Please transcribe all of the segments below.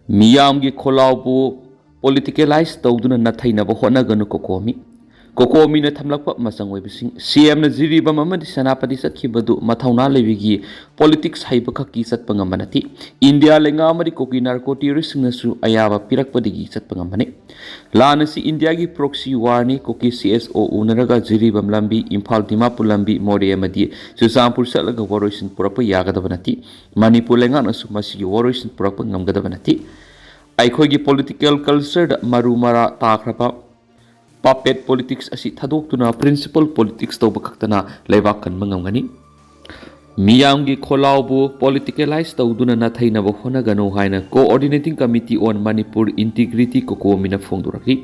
Miyamgi Kolaubu politicalized Toduna Nataina Bohonaganu Kokomi. Kokomi na Tamlapa Masangwebising, CM na Ziriba Mamadi Sanapadi Sakibadu, Matauna Levigi, politics Hypakaki Sat Pangamanati, India Lengamari Koki narcotiris Nasu Ayava Pirakpadigi Sat Pangamani, Lanasi Indiagi proxy warni Koki CSO Unaraga Ziribam Lambi, Impal Timapulambi, Mori Amadi, Susampur Salaga Warriors Purapa Yagadavanati, Manipur Lenganasu Masi Warriors Purapangam Gadavanati. Aikogi political culture Marumara Takrapa puppet politics asi thadok principal politics to bakaktana lewakan mangangani miyamgi kholaubu politicalized tawduna na thaina bo honagano haina coordinating committee on Manipur integrity kokomina phongduraki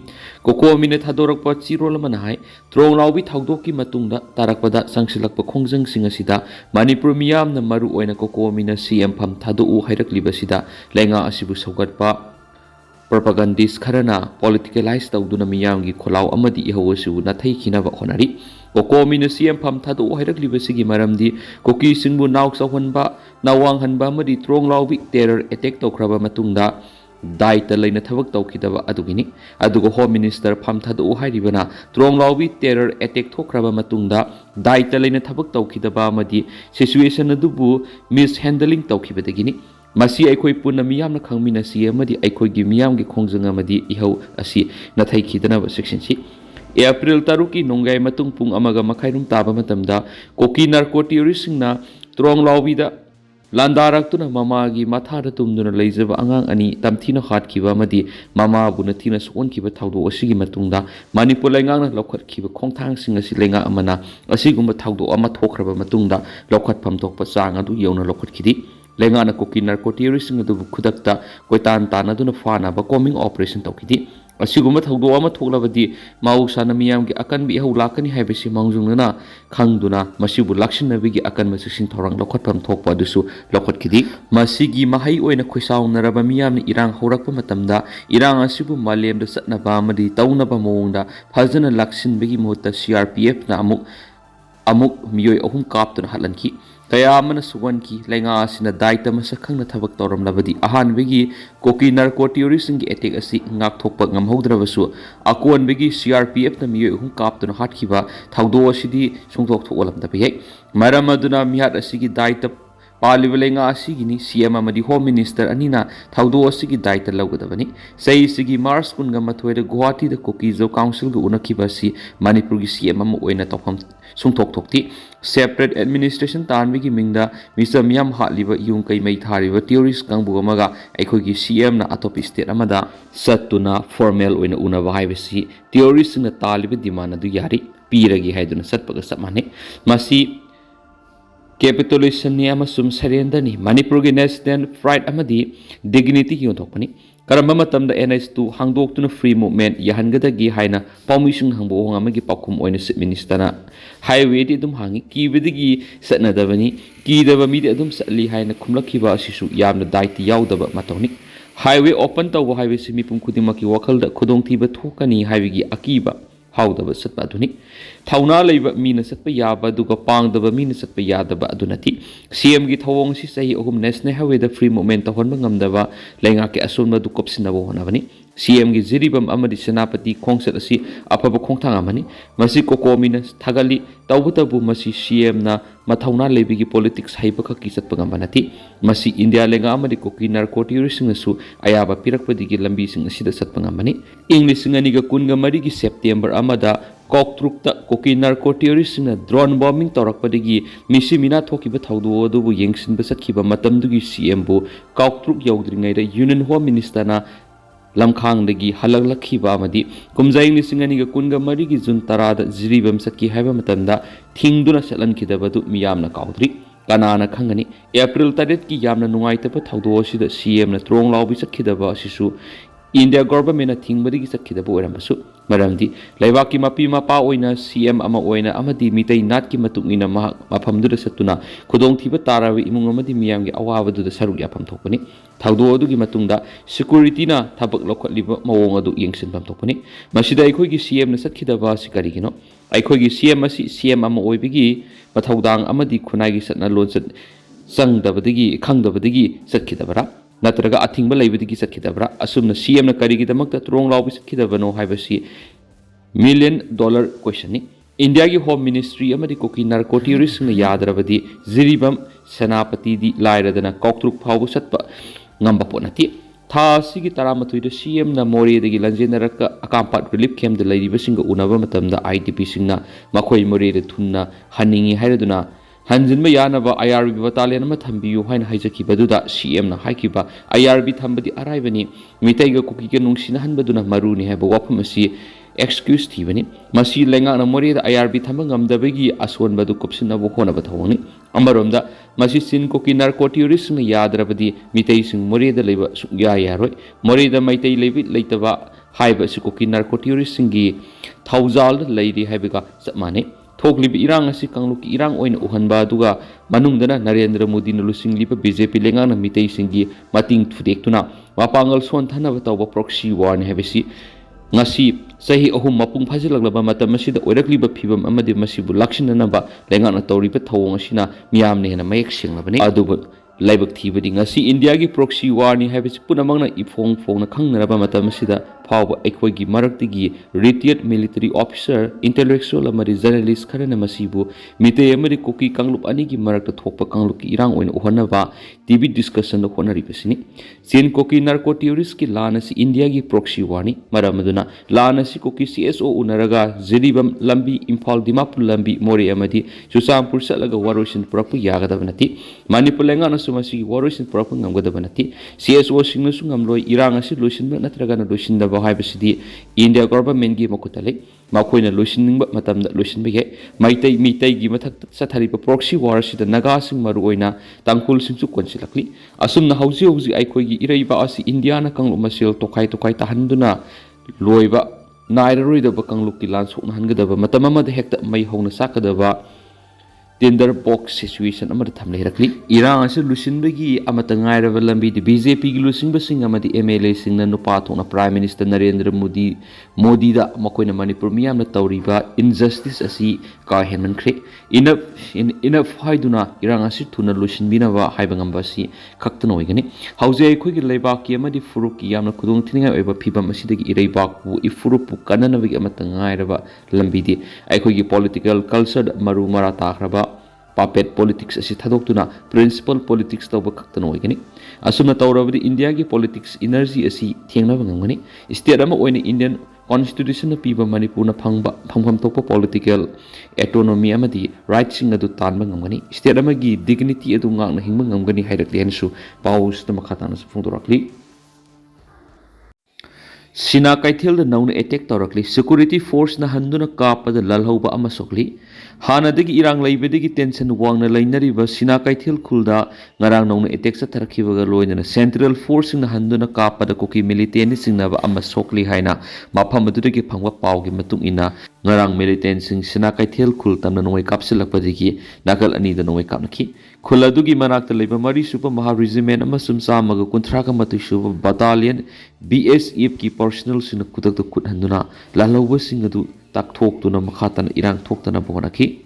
kokomina thadorakpa chirol mana hai tronglaubi thawdoki matungda tarakpada sangsilakpa khongjang singasida Manipur miyamna maru oina kokomina CM pham thadu hairakliba lenga asibu saugatpa propagandist kharana politicalized tawduna miyamgi kholau amadi ihawsu na thaikinaba honari kokomina CM pham thadu hairakliba maramdi koki singbu nauk sawhanba nawang hanba amadi tronglaubi terror attack tokraba matungda daita leina thabak tawkidaba adugini adugo home minister pham thadu hairibana tronglaubi terror attack thokraba matungda daita leina thabak tawkidaba amadi situation adubu mishandling tawkibadagini Masi aikoi punna miyamna khangmina si amadi aikoigi miyamgi khongjang amadi ihau asi nathai khidana section si April taruki nongai matung pung amaga makhairum taba matamda koki narcotics na tronglaubi da landarak mamagi mathada tumduna leijaba angang ani tamthina khatkiba amadi mama bunathina sonkiba thawdo asigi matungda Manipur leingak na lokhatkhiba khongthang sing asi lenga amana asigumba thawdo ama thokraba matungda lokhatpham thokpa chang adu yona lokhatkidi Lengana koki narcotics adu khudakta koitan tanaduna fana ba combing operation tawkidi asiguma thawdo ama thoklabadi mausana miyamgi akanbi hau lakani haibesi mangjungna khangduna masibu lakshinabigi akanma siksin thorang lokhatpam thokpa dusu lokhatkidi masigi mahai oina khoisaunaraba miyamni irang horakpa matamda irang asibu malemda satnaba amadi taunaba mawongda phajana laksinbigi mohutta CRPF na amuk miyoi ahum kaptuna halanki Kayamana suwanki lenga asina daita masakhang na thabak toram labadi ahan begi koki narcotics ngi attack asi ngak thokpa ngamhaudrabasu akon begi CRPF na miyoi hum kaptuna hatkiba thawdo asidi sungthok thokolam dabe maram aduna mihat asigi daita Paliba lenga asigini CM amadi Home Minister anina thawdo asigi daita lawgadabani sei sigi Mars kunga mathoida Guwahati da Koki Zo Council ga unakiba si Manipur gi CM am oina tawham sungthok thokti separate administration tanbigi mingda Mr. Miyam hatliba yung kai mai thariba theories kangbu amaga aikhogi CM na atop state amada satuna formal oina unaba haibasi theories na taliba dimana du yari piragi haiduna satpaga samane masi Capitulation ni amasum surrender ni Manipur gi national pride amadi dignity ki yontokpani karamba matamda NS2 hangdoktuna free movement yahangadagi haina permission hangbo amagi pakum oina chief minister na highway di dum hangi kibidigi satnadabani kidaba mi adum satli haina khumlakhiba asisu yamna daiti yaudaba matawni highway open tawba highway simi pum khudimaki wakalda khudong thiba thokani highway gi akiba Howdaba satpa aduni Thauna leiba mina satpa yaba duga pangdaba mina satpa yadaba adunati CM gi thawong si sahi ohum national highway da free movement tahonba ngamdaba leingak ke asumna du kopsinabo honabani CM gi ziribam amadi senapati khongsat asi afaba khongthang amani masi kokomina thagali tawbutabu masi CM na mathauna lebi gi politics haiba kha ki satpa ngamanati masi India lenga amadi koki narcotics singasu ayaba pirakpadi gi lambi sing asida satpa ngamani English ngani ga kunga mari gi September amada koktrukta koki narcotics na drone bombing torakpadigi misi mina thokiba thawdo adubu yengsinba satkiba matamdugi CM bu koktruk yaudringai da Union Home Minister na lamkhang dagi halaglakhiba amadi kumjai nisingani ga kunga mari gi jun tarada jiribam satki haiba matanda thingduna salankhidabadu miyamna kaudri kanana khangani April 3 ki yamna nungaitaba thawdo sida CM na trong lawbi sakhidaba asisu India government thingbadi gi sakhidaba orambasu maramdi laibaki mapi mapa oina CM ama oina amadi mitei nat ki matungina mafamduda satuna khudong thiba tarawi imung amadi miyamgi awabadu da saruk yapam thokpani thawdo adugi matungda security na thabak lokhatliba mawong adu yengsin pam thokpani masida aikoi gi CM na sakhidaba sikarigino aikoi gi CM asi CM ama oibigi mathaudang amadi khunai gi satna lonsat sangdabadagi khangdabadagi sakhidabara नत्रगा अथिंग लेबदगी चटखिदब्रा असुमना CM ना करिगिदमक्ता त्रोंग लाउबि चटखिदबनो हाइबसी $1 million क्वेश्चन इंडिया की होम मिनिस्ट्री अमदी कुकी नार्को टूरिस्ट ने यादरबदी जिरिबम सेनापति दी लायरदना कौक्तुक फावु सत्प ngamba ponati tha sigi taramatui da CM na mori dagi lanjenaraka akampat relief camp da lairiba singa unaba matamda IDP singna makhoi mori da thunna haningi hairaduna hanjinba yanaba IRB battalion ma thambiyu haina haijaki baduda CM na haikiba IRB thambadi araibani Meetei-kuki ke nungsina hanbaduna maruni haiba wafam asi excuse thibani masi leingak na mori da IRB thamba ngamdabagi aswan badu kupsina bo hona bathawani ambaromda masi sin kuki narco tourist na yadrabadi Meetei sing mori da leba sugya yaroi mori da Meetei lebi leitaba haiba si kuki narco tourist singi thousand leidi haibiga samane थोकलिब इरांग असि कांगलुक इरांग ओइन उहनबा दुगा मनुंगदना नरेंद्र मोदी न लुसिंगलिब BJP लेंगा न मितै सिंगी मतिंग थुदेक्तुना वापांगल सोनथनब तौब proxy वार ने हेबसी ngasi sahi ahum mapung phajilaglaba matam asida oirakliba phibam amadi masibu lakshinanaba lenga na tawriba thawong asina miyam ne hena mayek singlabani adubu laibak thibadi ngasi india gi proxy war ni habis punamangna ifong fong na khangnaraba matam asida phawba ekhoi gi maraktigi retired military officer intellectual amari journalist kharana masibu mitei amari koki kanglup ani gi marakta thokpa kanglup ki irang oina uhanaba tv discussion no khonari besini sin koki narco tourist ki lana si india gi proxy war ni maramaduna lana si koki CSO unaraga ziribam lambi imphal dimapur lambi mori amadi susampur salaga warosin purapu yagadabanati manipur lenga na sumasi warosin purapu ngamgadabanati CSO singna sungamloi irang asi loisinba natraga na loisindaba haibasidi india government gi makutale makoina loisiningba matamda loisinba ye Meetei gi mathakta chathariba proxy war sida Naga sing maru oina tangkul singsu konsilakle asumna hauji aikoi gi iraiba asi india na kanglu masil tokai tahanduna loiba nairaroidaba kanglu ki lan sokna hangadaba matamama de hekta mai hongna sakadaba tender box situation amada thamle rakli irang ase lusinbagi amata ngairaba lambi di BJP gi lusinba sing amadi MLA singna nupa thona prime minister Narendra Modi da makoina Manipur miyamna tawriba injustice asi ka henman khre enough haiduna irang ase thuna lusinbina ba haibangamba si khaktano igani hauze khoi gi leiba ki amadi furuk ki yamna khudong thininga oiba phibam asidagi ireiba ku ifuruk pu kananabagi amata ngairaba lambi di aikhoi gi political culture maru mara takhraba puppet politics asi thadokuna principal politics tawba khaktano igani asumna tawrabadi india gi politics energy asi thengnaba ngangani state ama oina indian constitution na piba manipur na phangpham tokpa political autonomy amadi rights sing adu tanba ngangani state ama gi dignity adu ngangna hingba ngangani hairakli hansu paus ta makhatana phungdorakli Sina kaithil da nauna attack tawrakli security force na handuna kapada lalhauba ama sokli hanadagi irang laibadagi tension wangna lainariba sina kaithil khulda ngarang nauna attack sa tarakhibaga loinana central force na handuna kapada koki militant singnaba ama sokli haina mafam adudagi phangwa pawgi matung ina ngarang militant sing sina kaithil khul tamna noi kapsilakpadigi nakal ani da noi kapnaki khuladugi manakta leiba mari super maha regiment ama sumsa maga kunthraga matu suba battalion BSF ki personal sina kudak to kut handuna lalauba sing adu tak thok tuna makhatan irang thok tana bonaki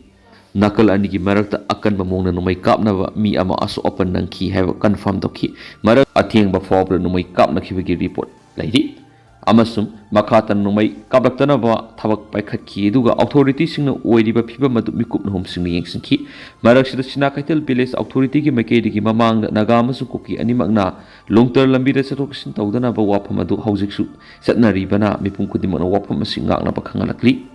nakal ani gi marakta akan bamongna nomai kapna mi ama aso open nangki have confirm doki marak atheng ba problem nomai kapna khibagi report lairi amasum makhatan nomai kabaktana ba thabak paikhatki duga authority singna oiriba phiba madu mikup na hom singni yengsingki marak sida sina kaitel village authority gi makai digi mamang naga amasu koki animakna long term lambi da satoksin tawdana ba wafam adu haujiksu satnari bana mipum kudimona wafam singak na ba khangalakli